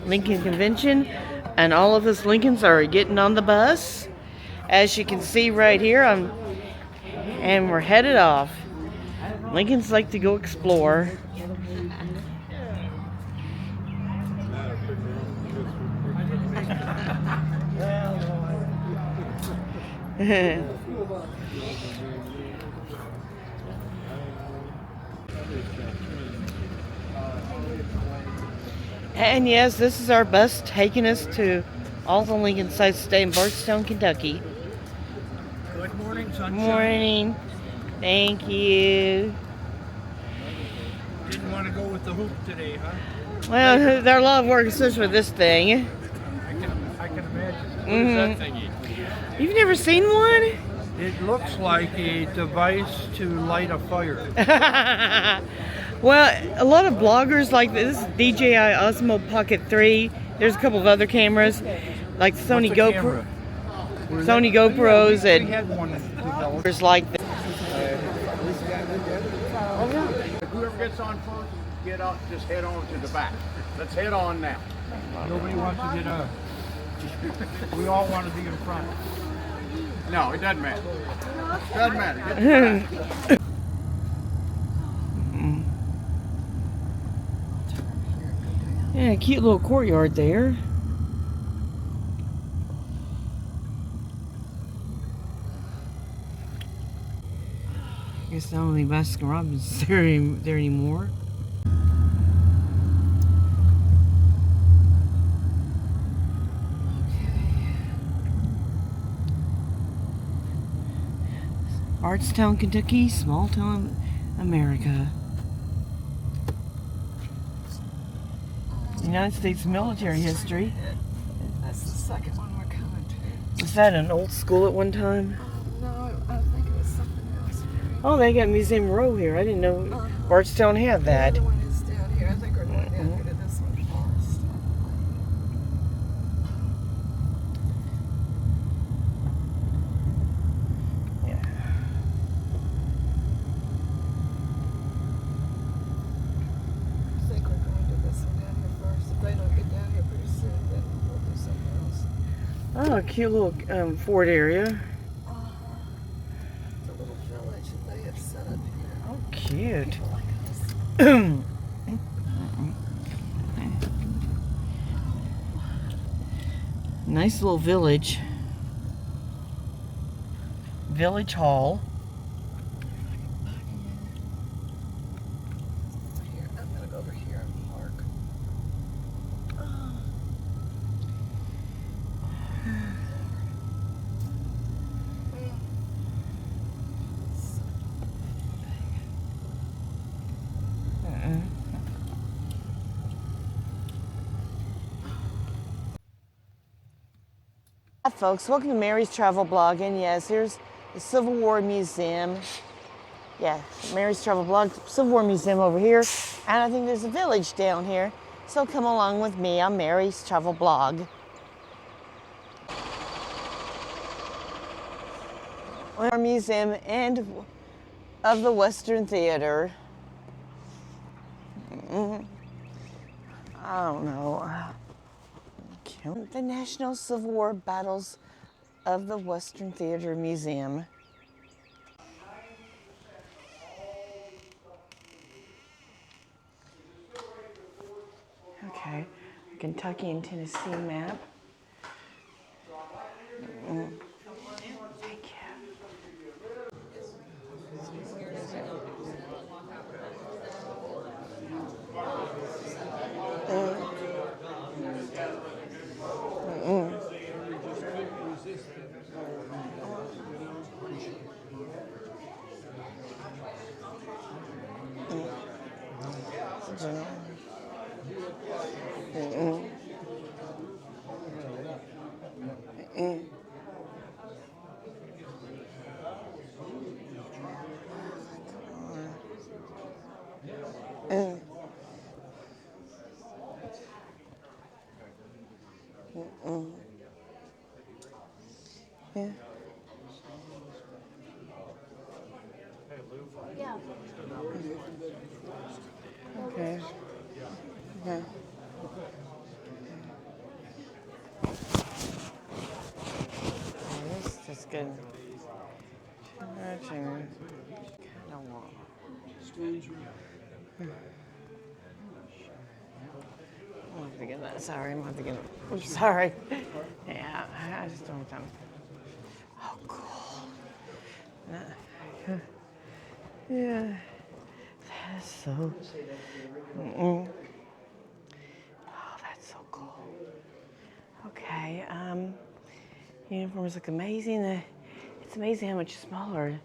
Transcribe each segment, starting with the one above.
Lincoln Convention, and all of us Lincolns are getting on the bus. As you can see right here, and we're headed off. Lincolns like to go explore. And yes, this is our bus taking us to all the Lincoln sites today in Bardstown, Kentucky. Good morning, sunshine. Morning. Thank you. Didn't want to go with the hoop today, huh? Well, there's a lot of work, especially with this thing. I can imagine. What is that thingy? You've never seen one? It looks like a device to light a fire. Well, a lot of bloggers like this DJI Osmo Pocket 3. There's a couple of other cameras, like Sony GoPro, Sony GoPros, and we had one developed. there's like this. Whoever gets on first, get up, just head on to the back. Let's head on now. Nobody wants to get up. We all want to be in front. No, it doesn't matter. Doesn't matter. Get to the back. Yeah, cute little courtyard there. I guess not only Baskin Robbins is there anymore. Bardstown, Kentucky, small town America. United States military history. That's the second one we're coming to. Was that an old school at one time? No, I think it was something else. Oh, they got Museum Row here. I didn't know Bardstown had that. The other one is down here. I think we're going down here to this one, Bardstown. Yeah. I think we're going to this one down here first. If they don't get down here pretty soon, then we'll do something else. Oh, a cute little fort area. The little village that they have set up here. Oh, cute. People like us. Nice little village. Village Hall. Here, I'm going to go over here and park. Hi folks, welcome to Mary's Travel Blog, and yes, here's the Civil War Museum. Yeah, Mary's Travel Blog, Civil War Museum over here, and I think there's a village down here. So come along with me on Mary's Travel Blog. Our museum and of the Western Theater. I don't know. The National Civil War Battles of the Western Theater Museum. Okay, Kentucky and Tennessee map. Thank you. Yeah. Okay. Okay. didn't. I don't want. I'm have to get that. Sorry, I'm gonna have to get it. I'm sorry. Yeah, I just don't have time. Oh, cool. Yeah, that's so. Oh, that's so cool. Okay, uniforms look amazing. It's amazing how much smaller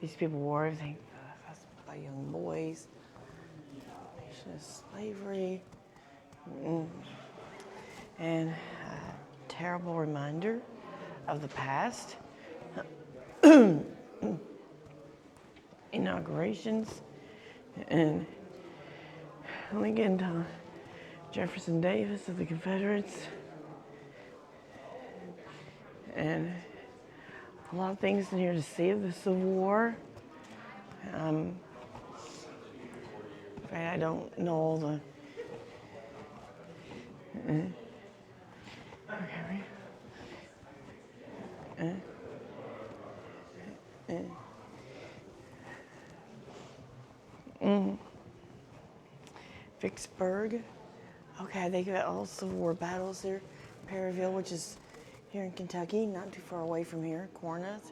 these people wore. I think that's by young boys. Nation of slavery. And a terrible reminder of the past. Inaugurations and Lincoln to Jefferson Davis of the Confederates. And a lot of things in here to see of the Civil War. I don't know all the. Vicksburg. Okay, they got all Civil War battles here. Perryville, which is here in Kentucky, not too far away from here. Corinth.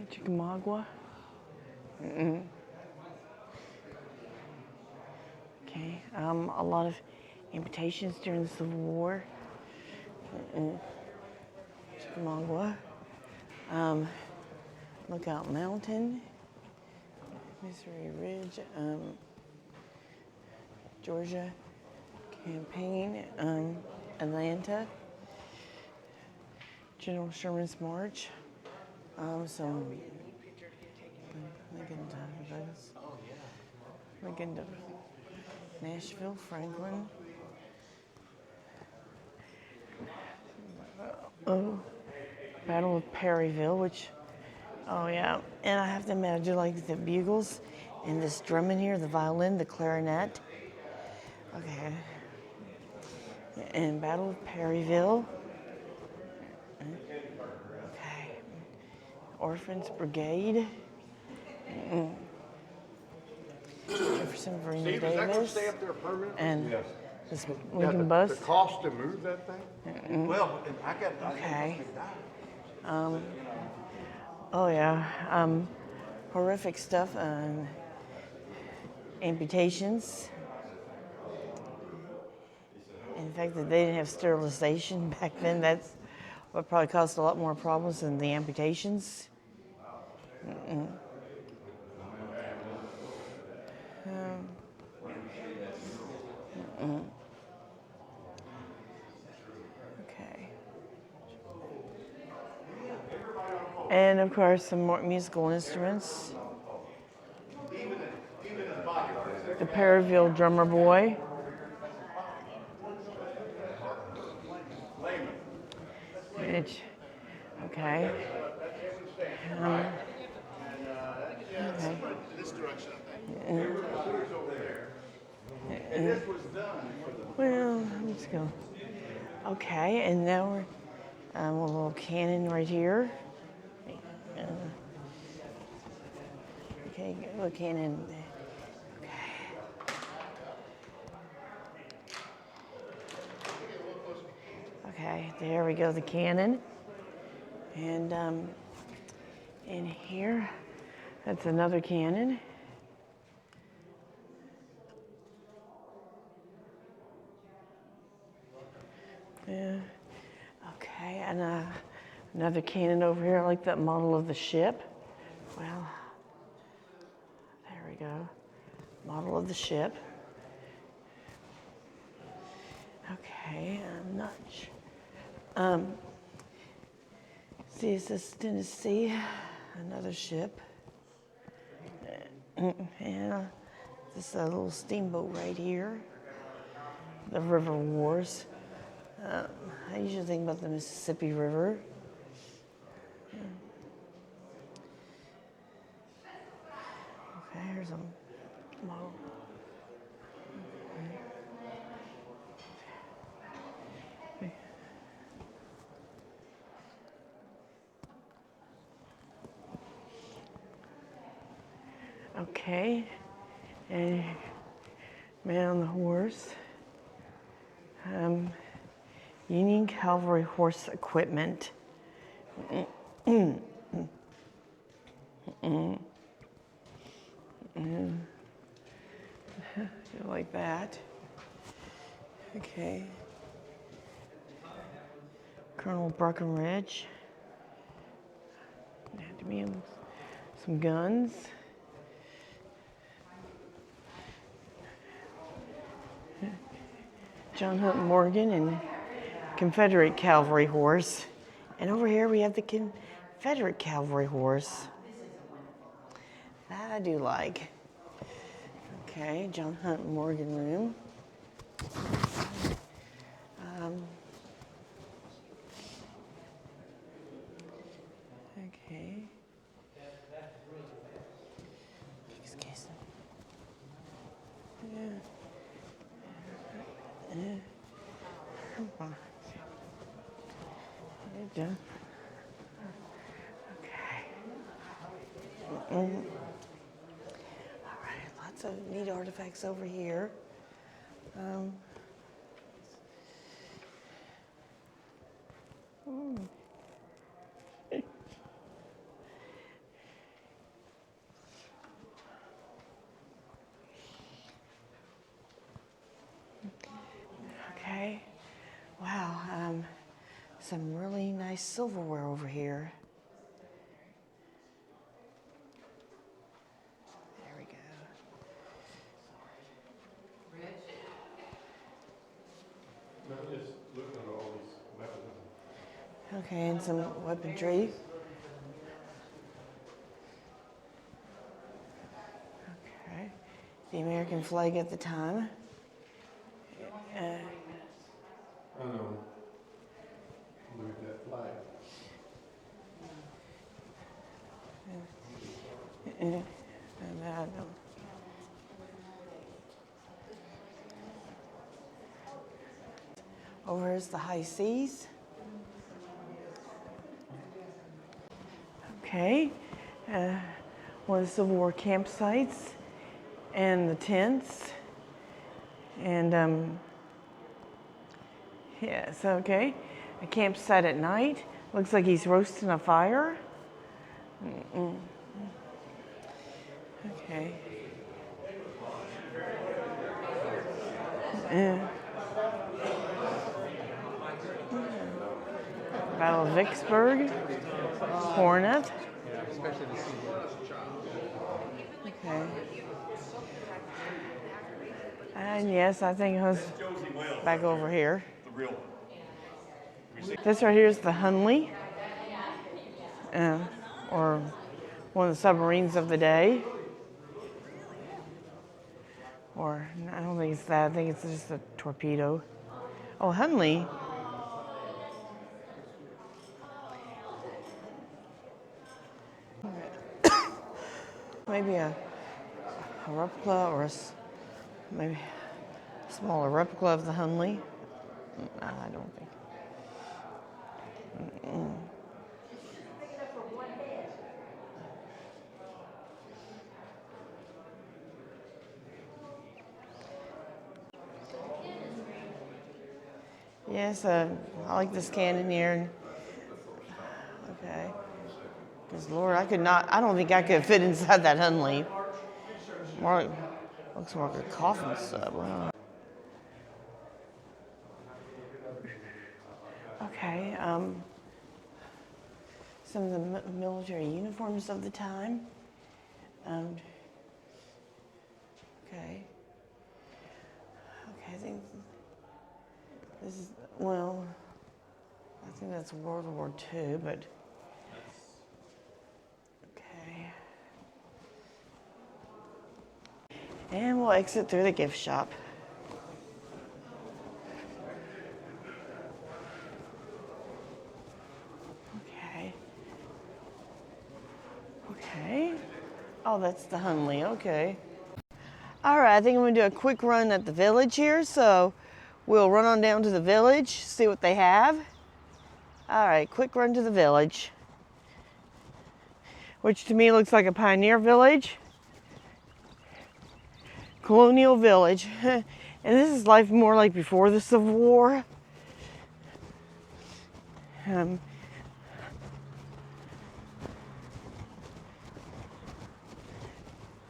Chickamauga. Okay, a lot of amputations during the Civil War. Chickamauga. Lookout Mountain. Missouri Ridge. Georgia Campaign. Atlanta. General Sherman's March. Lincoln to Nashville, Franklin. Battle of Perryville, which, oh yeah, and I have to admit, I do like the bugles and this drum in here, the violin, the clarinet. Okay. And Battle of Perryville. Okay. Orphans Brigade. Jefferson, Verena Steve, is that going to Davis. stay up there permanently? And Yes. this Lincoln bus. The cost to move that thing? Well, I got. Okay. Oh yeah. Horrific stuff. Amputations. And the fact that they didn't have sterilization back then, that's what probably caused a lot more problems than the amputations. Okay. And of course, some more musical instruments. The Perryville Drummer Boy. Which, okay. Okay. Well, let's go. Okay, and now we're a little cannon right here. Okay, a little cannon. Okay. Okay, there we go, the cannon. And in here, that's another cannon. Yeah. Okay, and another cannon over here. I like that model of the ship. Well, there we go. Model of the ship. Okay, I'm not sure. See, this is Tennessee, another ship. And this little steamboat right here. The River Wars. I usually think about the Mississippi River. Okay, here's a model. Okay, and man on the horse. Union Cavalry horse equipment. Like that. Okay. Colonel Breckenridge. Had to be some guns. John Hunt Morgan and Confederate cavalry horse. And over here we have the Confederate cavalry horse. That I do like. Okay, John Hunt Morgan room. Okay. Excuse me. Yeah. Done. Okay. All right, lots of neat artifacts over here. Okay. Wow. Some really nice silverware over here. There we go. Just looking at all these weapons. Okay, and some weaponry. Okay. The American flag at the time. I know. Look at that flag. And that. Over is the high seas. Okay. One of the Civil War campsites and the tents. And yes, okay. A campsite at night. Looks like he's roasting a fire. Okay. Battle of Vicksburg. Hornet. Okay. And yes, I think it was back over here. This right here is the Hunley, or one of the submarines of the day. Or, I don't think it's that, I think it's just a torpedo. Oh, Hunley. Maybe a replica or maybe a smaller replica of the Hunley. I don't think. Yes, I like this cannon here. Okay. Because Lord, I don't think I could fit inside that Hunley. Looks more like a coffin sub. Wow. Okay, some of the military uniforms of the time. Okay, I think this is, well, I think that's World War II, but okay. And we'll exit through the gift shop. Okay. Oh, that's the Hunley. Okay. All right, I think I'm going to do a quick run at the village here. So we'll run on down to the village, see what they have. All right, quick run to the village, which to me looks like a pioneer village. colonial village. And this is life more like before the Civil War.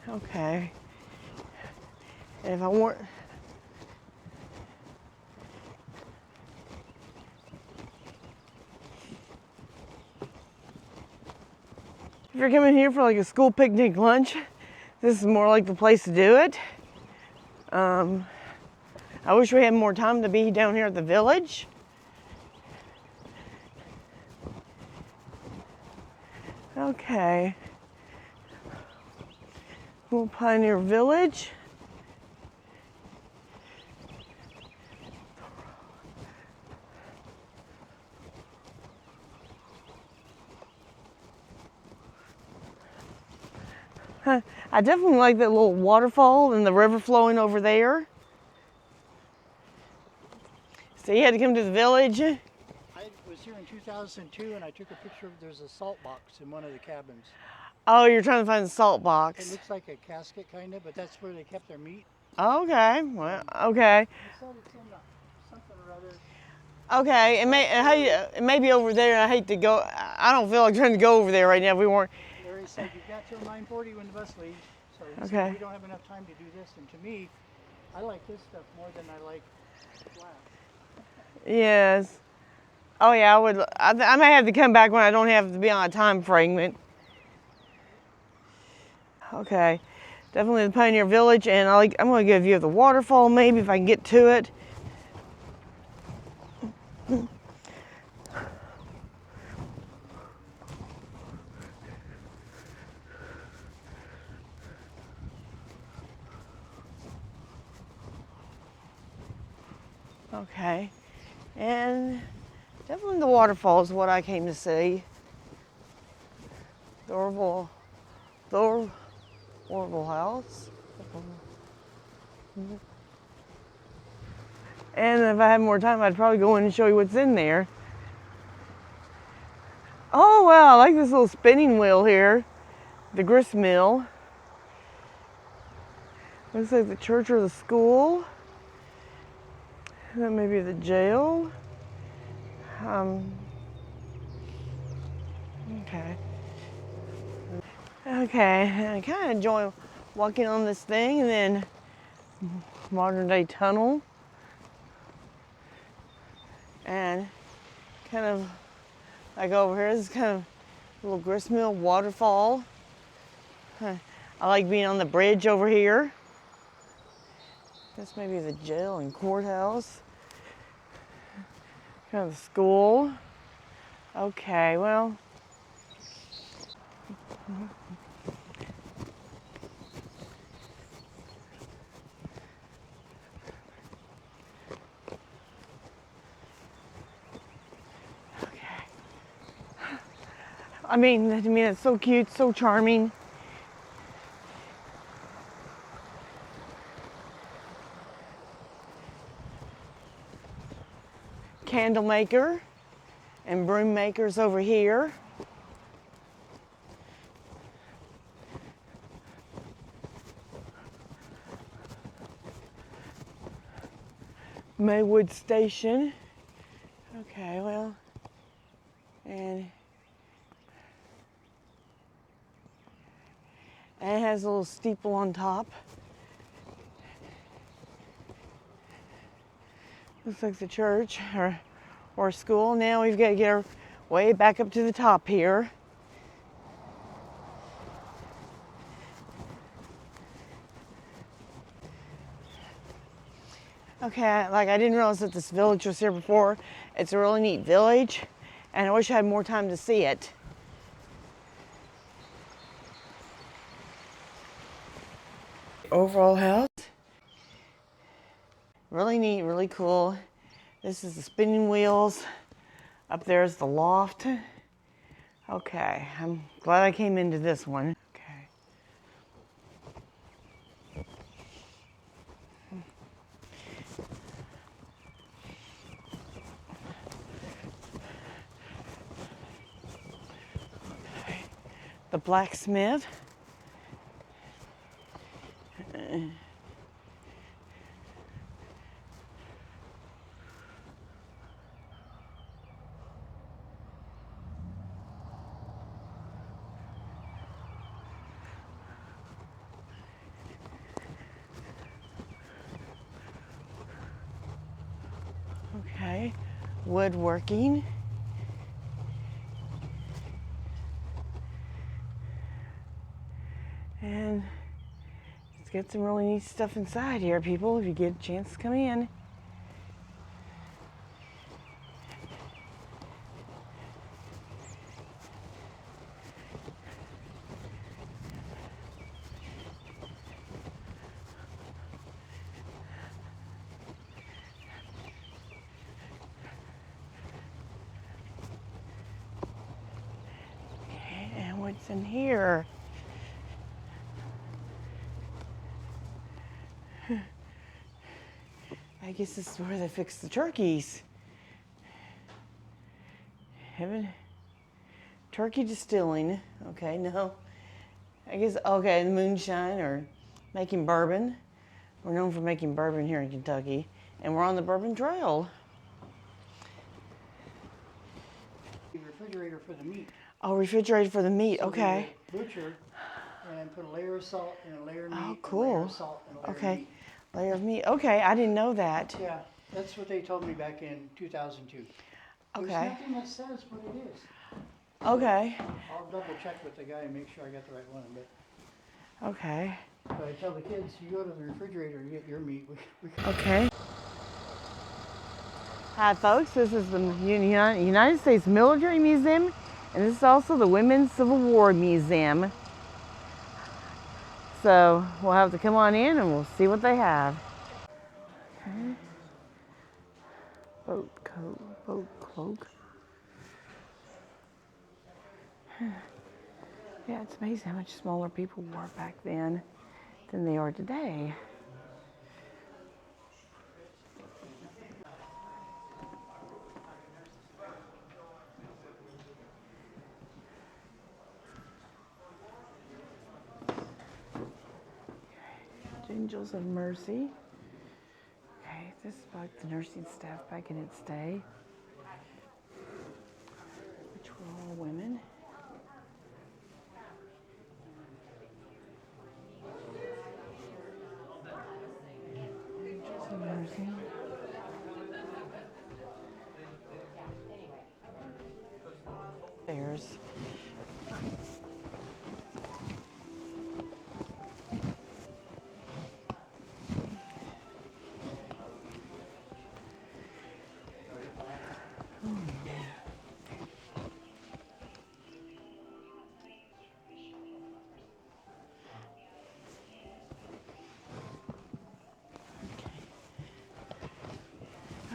Okay. And if I want, if you're coming here for like a school picnic lunch, this is more like the place to do it. I wish we had more time to be down here at the village. Okay. Little Pioneer Village. I definitely like that little waterfall and the river flowing over there. So you had to come to the village? I was here in 2002 and I took a picture of, there's a salt box in one of the cabins. Oh, you're trying to find the salt It box. looks like a casket kind of, but that's where they kept their meat. Okay, well, okay. It said it's in something or other. Okay, it may be over there. I hate to go. I don't feel like trying to go over there right now. We weren't. Larry said you've got till 9:40 when the bus leaves. So he Okay. said we don't have enough time to do this. And to me, I like this stuff more than I like glass. Yes. Oh yeah, I would. I may have to come back when I don't have to be on a time fragment. Okay, definitely the Pioneer Village, and I'm going to give you the waterfall maybe if I can get to it. Okay, and definitely the waterfall is what I came to see. The Orville House. And if I had more time, I'd probably go in and show you what's in there. Oh wow, I like this little spinning wheel here. The grist mill. Looks like the church or the school. That may be the jail. Okay. Okay, I kind of enjoy walking on this thing, and then modern day tunnel. And kind of like over here, this is kind of a little gristmill waterfall. I like being on the bridge over here. This may be the jail and courthouse. Kind of the school. Okay, well. I mean, it's so cute, so charming. Candle maker and broom makers over here. Maywood Station. Okay, well, and it has a little steeple on top. Looks like the church or school. Now we've got to get our way back up to the top here. Okay, like I didn't realize that this village was here before. It's a really neat village, and I wish I had more time to see it. Overall house. Really neat, really cool. This is the spinning wheels. Up there is the loft. Okay, I'm glad I came into this one. Okay. The blacksmith. woodworking. And it's got some really neat stuff inside here, people, if you get a chance to come in. Okay, and what's in here? I guess this is where they fix the turkeys. Turkey distilling. Okay, no. I guess, okay, moonshine or making bourbon. We're known for making bourbon here in Kentucky. And we're on the Bourbon Trail. The refrigerator for the meat. Oh, refrigerated for the meat, So okay. they would butcher and put a layer of salt and a layer of meat. Oh, And a layer cool. of salt and a layer of Okay, meat. layer of meat. Okay, I didn't know that. Yeah, that's what they told me back in 2002. There's Okay. nothing that says what it is. Okay, I'll double check with the guy and make sure I got the right one. okay, But I tell the kids, you go to the refrigerator and get your meat. okay. Hi folks, this is the United States Military Museum, and this is also the Women's Civil War Museum. So we'll have to come on in and we'll see what they have. Okay. Boat coat, boat cloak. Yeah, it's amazing how much smaller people were back then than they are today. Angels of Mercy. Okay, this is about the nursing staff back in its day, which were all women. Angels of Mercy. Stairs.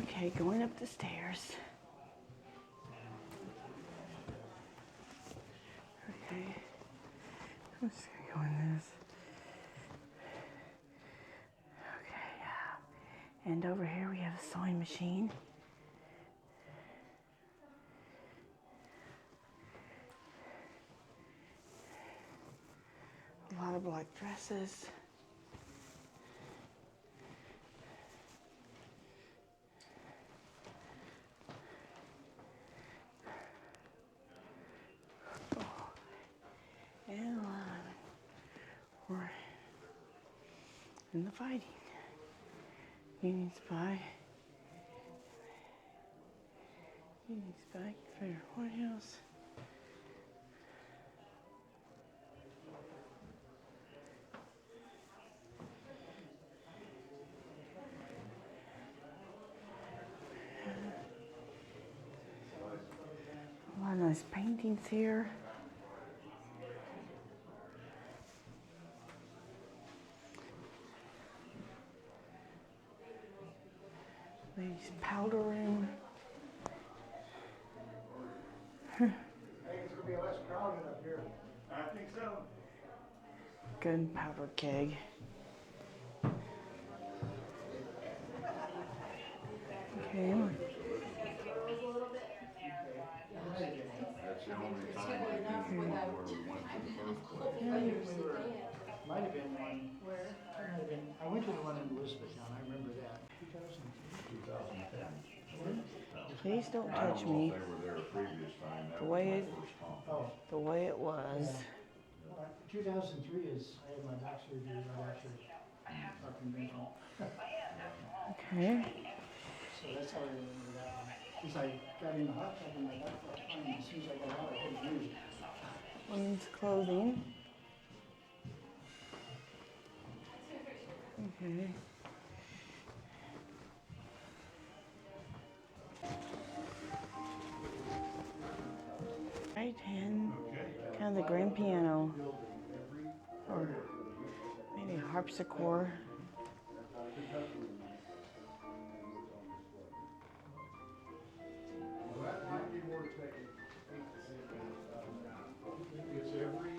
Okay, going up the stairs. Okay, I'm just gonna go in this. Okay, yeah. And over here we have a sewing machine. A lot of black dresses. And a lot of it were in the fighting. Union Spy. Union Spy, Confederate White House. A lot of nice paintings here. Ladies' powder room. Hey, it's gonna be less crowded up here. I think so. Gunpowder keg. Okay. That's the only time I do one where we went to the first place. Might have been one where I went to the one in Elizabethtown. I remember that. 2010. Please don't I touch don't know me. if they were there previous time. That The was way my it- first time. Oh, The way it was. 2003 is I had my back surgery right after our convention. Okay. So that's how I remember that one. As I got in the hot tub and I got for a time, as soon as I got out, I couldn't use it. Women's clothing. Okay. Right hand, kind of the grand piano, or maybe harpsichord. It's every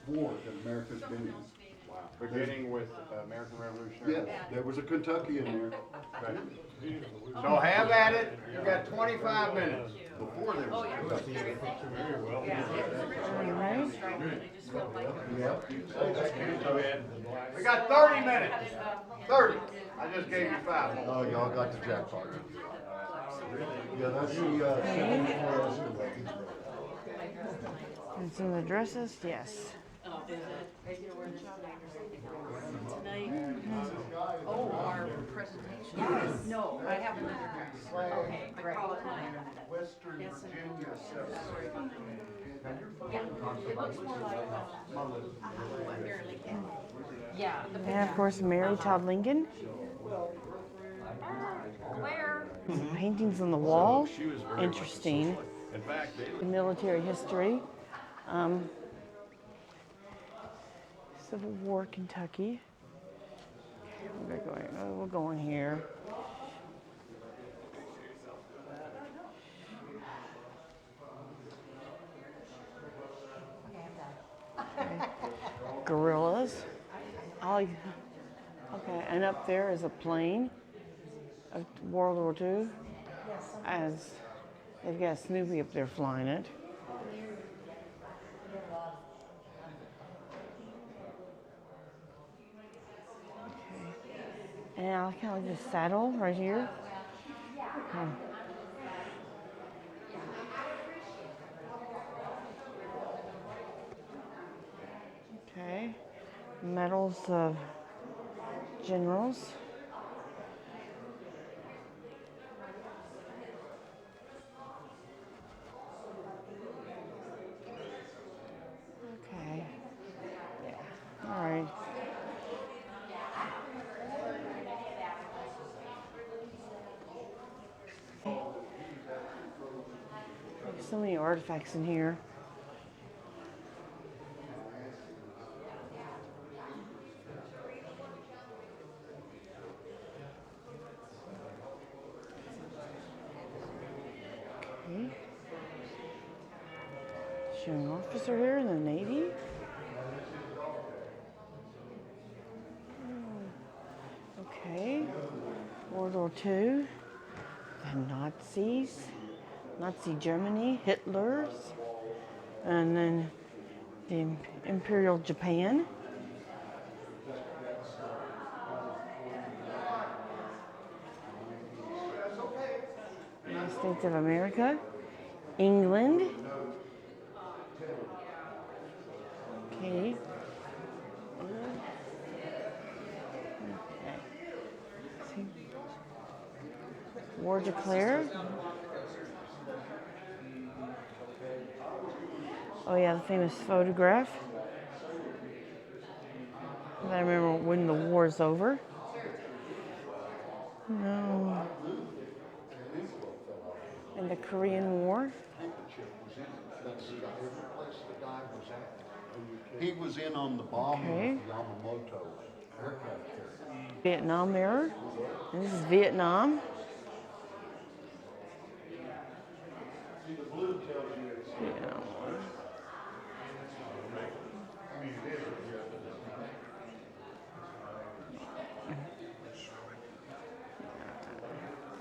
war that America's been in. Wow. Beginning with American Revolutionary Yes, War. there was a Kentucky in there. So have at it. You got 25 minutes. Before there was a Kentucky. All right. We got 30 minutes. 30. I just gave you 5. Oh, y'all got the jackpot. Yeah, that's the Civil War. And some of the dresses, yes. Oh, our presentation. No, I have another dress. Okay, great. Western Virginia. It looks more like, what Mary Lee King. Yeah. And of course, Mary Todd Lincoln. Where? Some paintings on the wall. Interesting. In fact, The military history. Civil War, Kentucky. We'll go in here. Okay. Guerrillas. Okay, and up there is a plane of World War II. As they've got Snoopy up there flying it. And I kind of like this saddle right here. Okay. Medals of generals. Okay. Yeah. All right. So many artifacts in here. Okay. Showing officer here in the Navy. Okay. World War II. The Nazis. Nazi Germany, Hitler's, and then the Imperial Japan. United States of America, England. Okay. Okay. War declared. Oh yeah, the famous photograph. I remember when the war's over. No. And the Korean War. He was in on the bombing Okay. of Yamamoto aircraft carrier. Vietnam era. This is Vietnam. Vietnam War.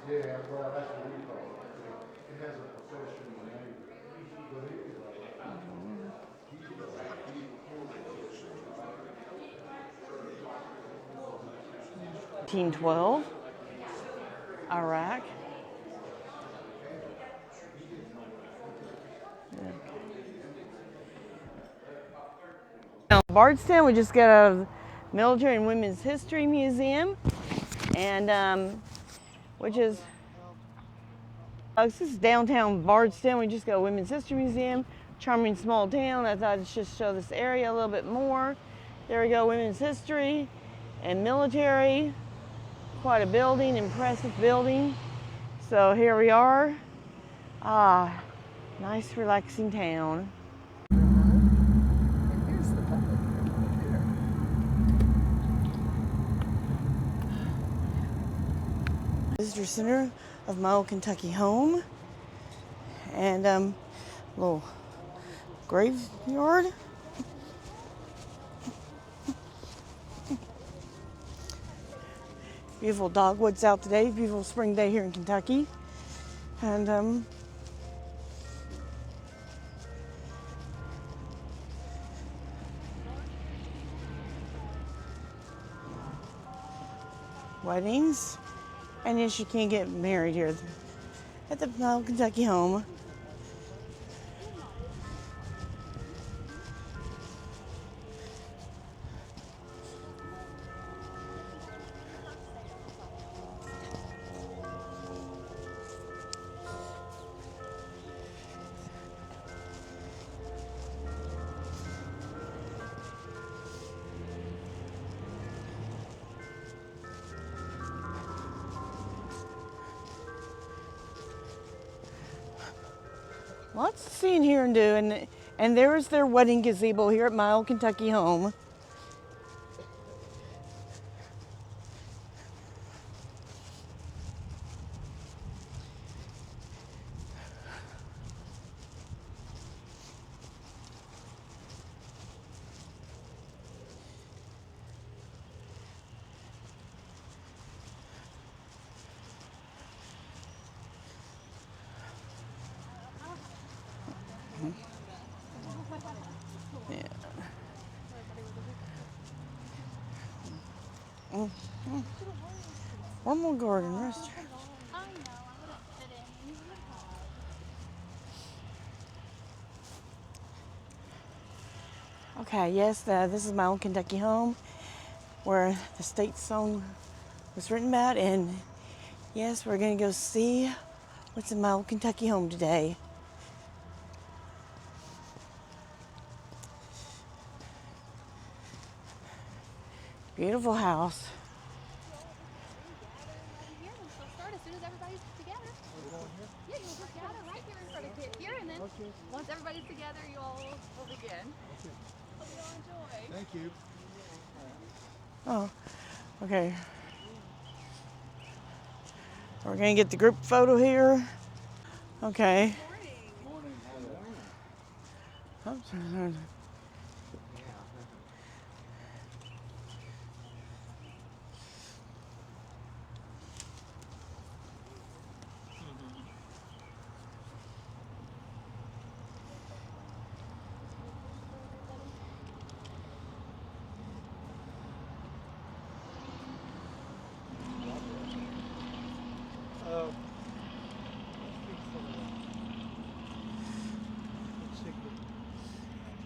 Yeah, well, that's what we call it. It has a professional name. But it is like, 1912. Iraq. Now, Bardstown, we just got out of the Military and Women's History Museum, and which is This is downtown Bardstown. We just got a Women's History Museum. Charming small town. I thought I'd just show this area a little bit more. There we go, Women's History and military. Quite a building, impressive building. So here we are. Nice relaxing town. And here's the public right here. Visitor center of my old Kentucky home. And little graveyard. Beautiful dogwoods out today. Beautiful spring day here in Kentucky. And weddings. And yes, you can get married here at the Mile Kentucky home. Lots to see and hear and do, and there's their wedding gazebo here at my old Kentucky home. Yeah. Formal garden restaurant. Okay, yes, this is my old Kentucky home where the state song was written about, and yes, we're gonna go see what's in my old Kentucky home today. Beautiful house. She'll start as soon as everybody's together. Yeah, you'll just gather right here in front of it here, and then once everybody's together, you'll begin. Hope you all enjoy. Thank you. Oh, okay. We're gonna get the group photo here. Okay. Oops.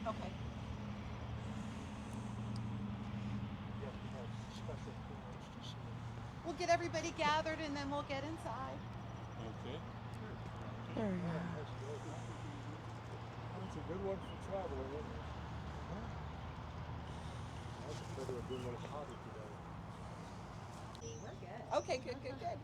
Okay. We'll get everybody gathered and then we'll get inside. Okay. There we go. That's a good one for traveling, isn't it? That's better than doing a hobby today. We're good. Okay, good, good, good.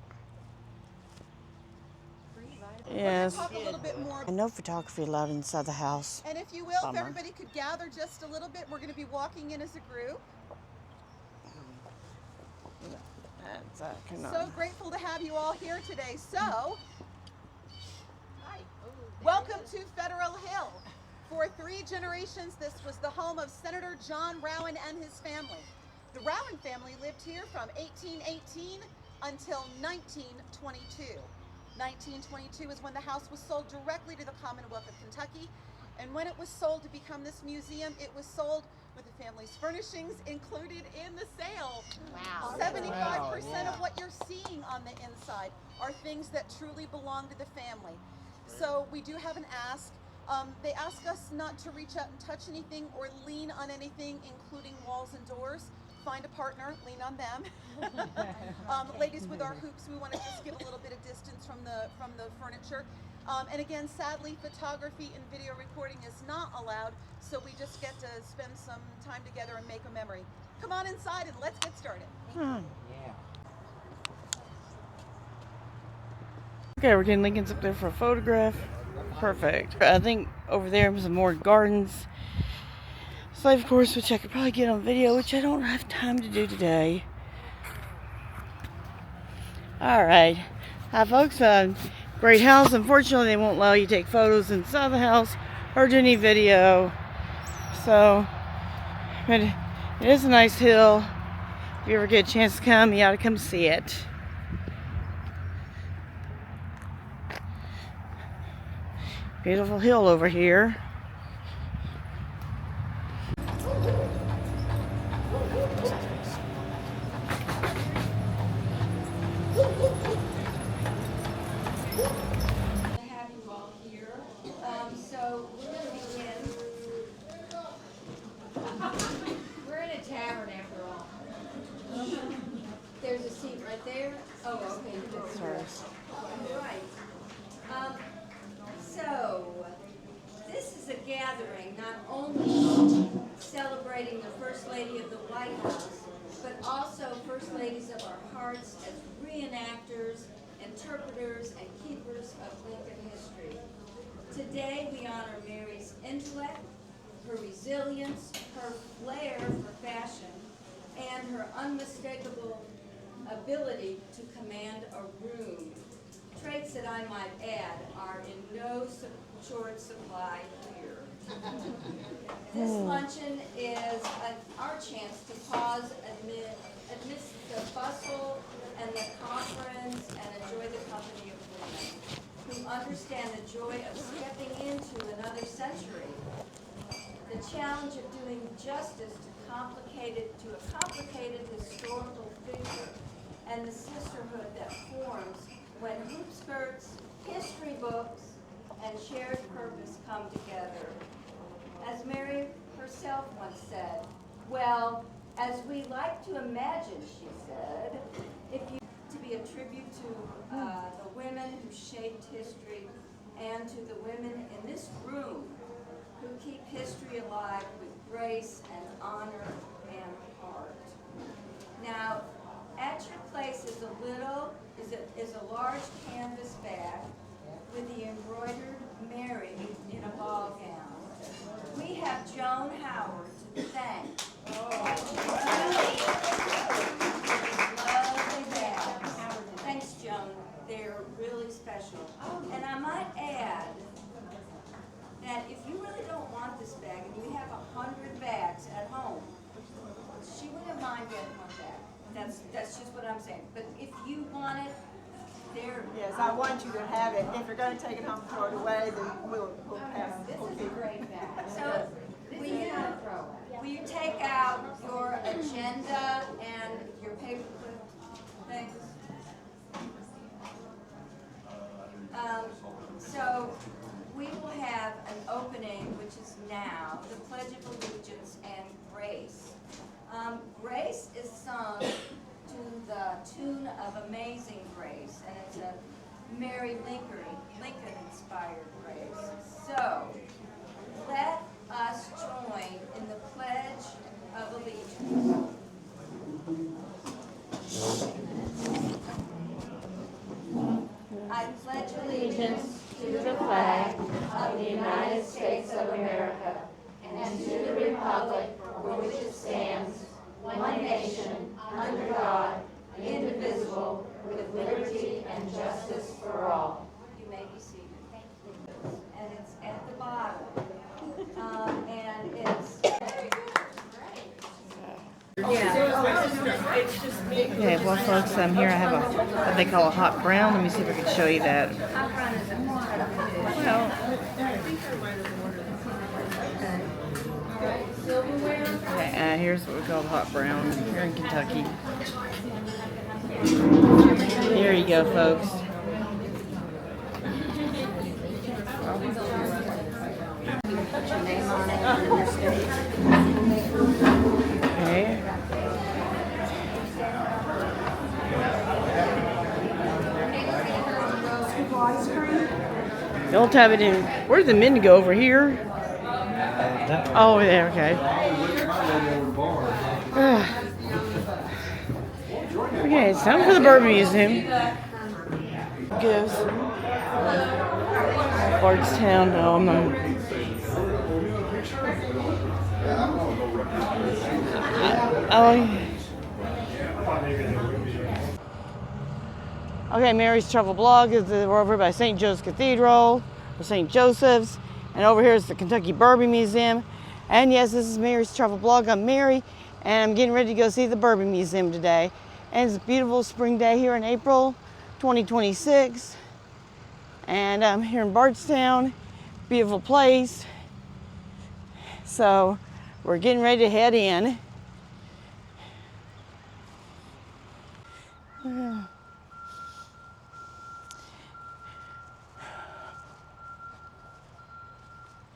Yes. Talk a little bit more. And no photography allowed inside the house. And if you will, Bummer. if everybody could gather just a little bit, we're going to be walking in as a group. So grateful to have you all here today. So, welcome to Federal Hill. For 3 generations, this was the home of Senator John Rowan and his family. The Rowan family lived here from 1818 until 1922. 1922 is when the house was sold directly to the Commonwealth of Kentucky. And when it was sold to become this museum, it was sold with the family's furnishings included in the sale. Wow. 75% of what you're seeing on the inside are things that truly belong to the family. So we do have an ask. They ask us not to reach out and touch anything or lean on anything, including walls and doors. find a partner, lean on them. Ladies with our hoops, we want to just give a little bit of distance from the furniture. And again, sadly, photography and video recording is not allowed, so we just get to spend some time together and make a memory. Come on inside and let's get started. Okay, we're getting Lincoln's up there for a photograph. Perfect. I think over there some more gardens. Life course, which I could probably get on video, which I don't have time to do today. Alright. Hi folks, great house. Unfortunately, they won't allow you to take photos inside the house or do any video. So, but it is a nice hill. If you ever get a chance to come, you ought to come see it. Beautiful hill over here. We're in a tavern after all. There's a seat right there. Oh, okay. That's ours. Right. So, this is a gathering not only celebrating the First Lady of the White House, but also First Ladies of our hearts as reenactors, interpreters, and keepers of Lincoln history. Today, we honor Mary's intellect, her resilience, her flair for fashion, and her unmistakable ability to command a room. Traits that I might add are in no short supply here. This luncheon is our chance to pause amidst the bustle and the conference and enjoy the company of women who understand the joy of stepping into another century. The challenge of doing justice to a complicated historical figure, and the sisterhood that forms when hoop skirts, history books, and shared purpose come together. As Mary herself once said, well, as we like to imagine, she said, if you to be a tribute to the women who shaped history and to the women in this room who keep history alive with grace and honor and heart. Now, at your place is a large canvas bag with the embroidered Mary in a ball gown. We have Joan Howard to thank. Lovely bags. Thanks, Joan. They're really special. And I might add that if you really don't want this bag and you have 100 bags at home, she wouldn't mind getting one bag. That's just what I'm saying. But if you want it, there. Yes, I want you to have it. If you're going to take it home and throw it away, then we'll pass. This is a great bag. So will you take out your agenda and your paperclip things? So we will have an opening, which is now, the Pledge of Allegiance and Grace. Grace is sung to the tune of Amazing Grace, and it's a Mary Lincoln-inspired grace. So, let us join in the Pledge of Allegiance. I pledge allegiance to the flag of the United States of America and to the republic for which it stands, one nation, under God, indivisible, with liberty and justice for all. You may be seated. And it's at the bottom. And it's... Okay, well folks, I'm here. I have what they call a hot brown. Let me see if I can show you that. Well, okay, here's what we call hot brown here in Kentucky. Here you go, folks. Okay. Don't have it in. Where's the men go over here? Oh, there. Okay. Okay, it's time for the Bourbon Museum. Gives Bardstown. No, I'm not. Okay, Mary's Travel Blog is we're over by St. Joseph's Cathedral, or St. Joseph's, and over here is the Kentucky Bourbon Museum. And yes, this is Mary's Travel Blog. I'm Mary, and I'm getting ready to go see the Bourbon Museum today. And it's a beautiful spring day here in April 2026. And I'm here in Bardstown, beautiful place. So we're getting ready to head in.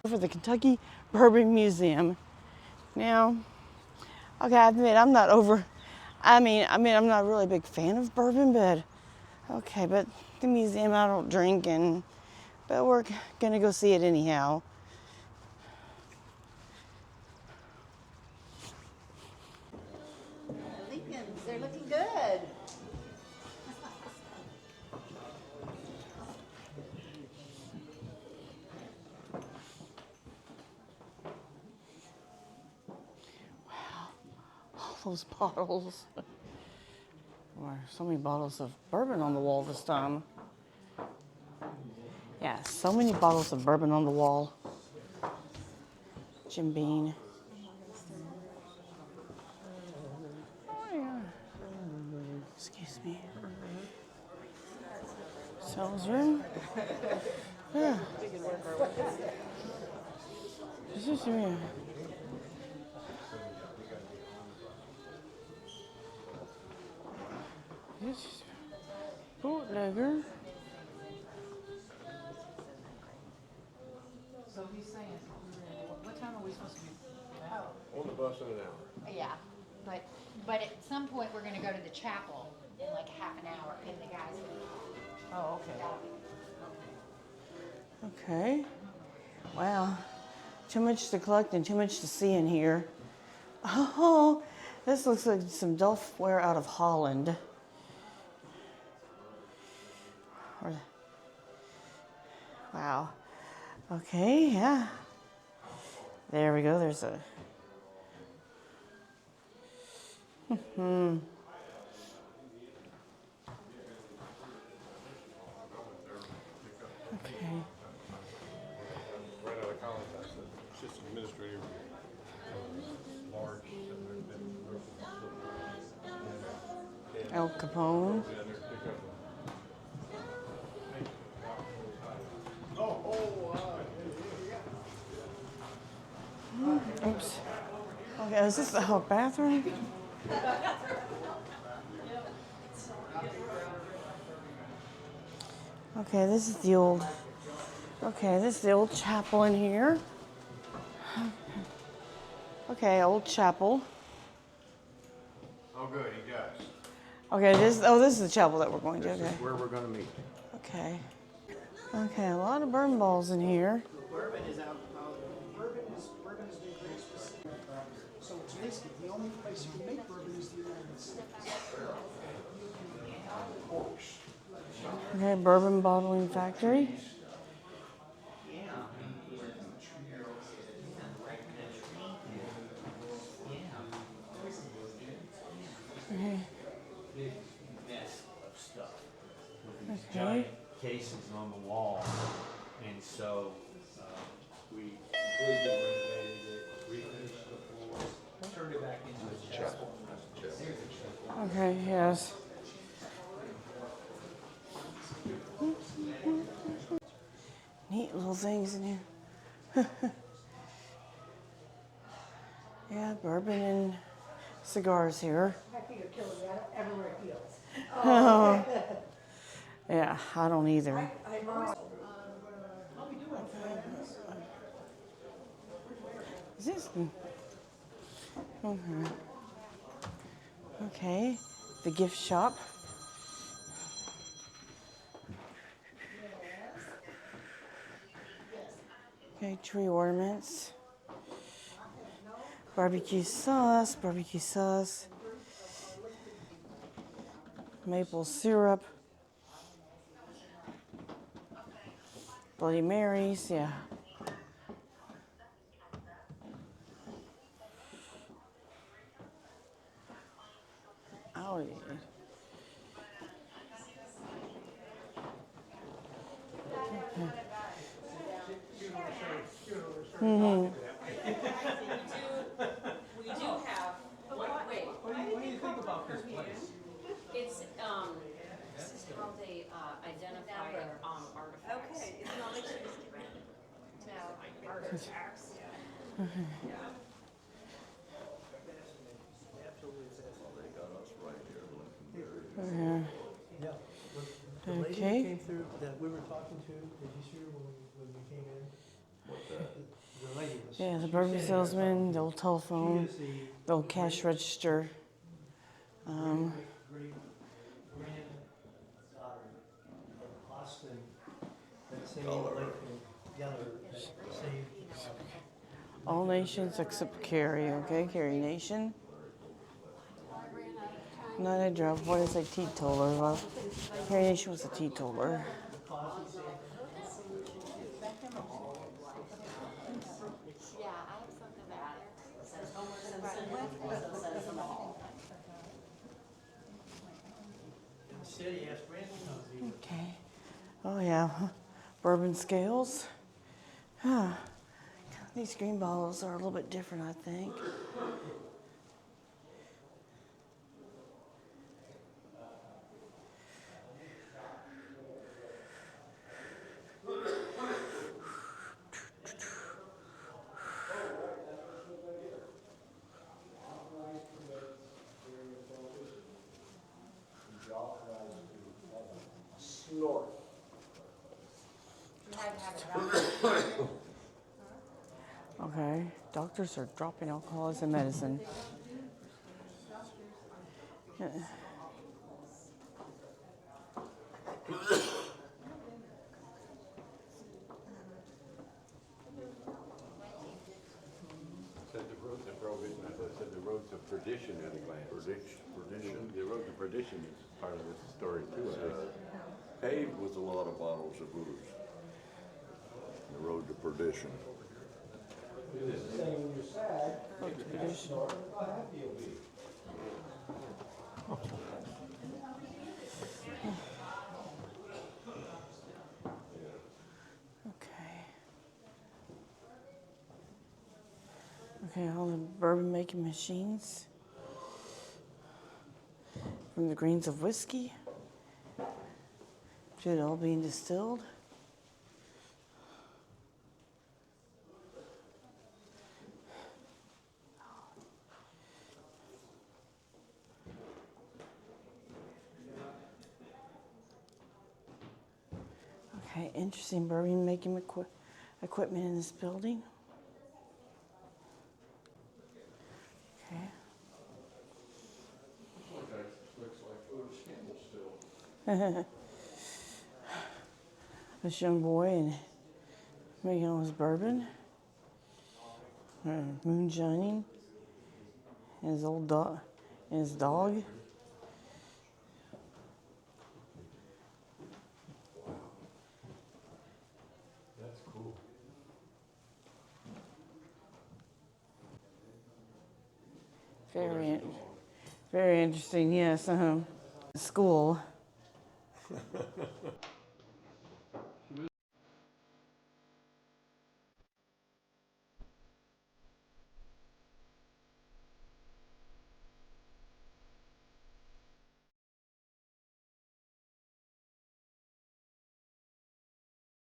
For the Kentucky Bourbon Museum. Now, okay, I admit I'm not I'm not really a big fan of bourbon, but okay, but the museum I don't drink, but we're gonna go see it anyhow. Lincolns, they're looking good. Those bottles. Wow, so many bottles of bourbon on the wall this time. Yeah, so many bottles of bourbon on the wall. Jim Beam. Oh, yeah. Excuse me. Sales room. Yeah. This is me. This is bootlegger. So he's saying, what time are we supposed to be out? On the bus in an hour. Yeah, but at some point, we're gonna go to the chapel in like half an hour, and the guys. Oh, okay. Okay. Wow. Too much to collect and too much to see in here. Oh, this looks like some Delftware out of Holland. Wow. Okay, yeah. There we go. There's a. Okay. Right out of college, I said, it's just administrative, large. El Capone. Oops. Okay, is this the bathroom? Okay, this is the old. Okay, this is the old chapel in here. Okay, old chapel. Oh, good, he does. Okay, this is the chapel that we're going to. Okay. This is where we're gonna meet. Okay. Okay, a lot of bourbon balls in here. Bourbon is alcohol. Bourbon is been very specific. So it's basically the only place you can make bourbon is the United States. Okay, bourbon bottling factory. Okay. Big mess of stuff with these Okay. giant cases on the wall, and so we completely renovated it, refinished the floors, turned it back into a chapel. Okay, yes. Neat little things in here. Yeah, bourbon and cigars here. I think it kills everywhere it heals. Oh. Yeah, I don't either. Is this? Okay. Okay, the gift shop. Okay, tree ornaments. Barbecue sauce, maple syrup, Bloody Marys, yeah. Oh, yeah. Mm-hmm. We do have, wait. What do you think about this place? It's, this is how they identify artifacts. Okay, it's not like she was No, artifacts. Yeah. Yeah. The lady that Okay. came through, that we were talking to, did you see her when we came in? The lady was. Yeah, the she was bourbon standing there salesman, talking. the old telephone, She is the old cash register. great granddaughter of Austin, that saved Lincoln, that saved. All nations except Carrie, okay? Carrie Nation. Not a drop. What is a teetotaler? Well, Carrie Nation was a teetotaler. Yeah, I have something back there. It says Homer Simpson, also says them all. Steady ass Brandon. Okay. Oh, yeah. Bourbon scales. Huh. These green bottles are a little bit different, I think. Snort. You had to have it done. Okay. Doctors are dropping alcohol as a medicine. Yeah. Said the road to prohibition, I said the road to perdition at a glance. Perdition. The road to perdition is part of this story too. Paved with a lot of bottles of booze. The road to perdition. Saying when you're sad, you have to snort how happy you'll be. Okay, all the bourbon making machines. From the grains of whiskey to it all being distilled. Okay, interesting bourbon making equipment in this building. Okay. Looks like food scandal still. This young boy and making all his bourbon, moonshining, and his old dog, and his dog. That's cool. Very interesting. Yes. School.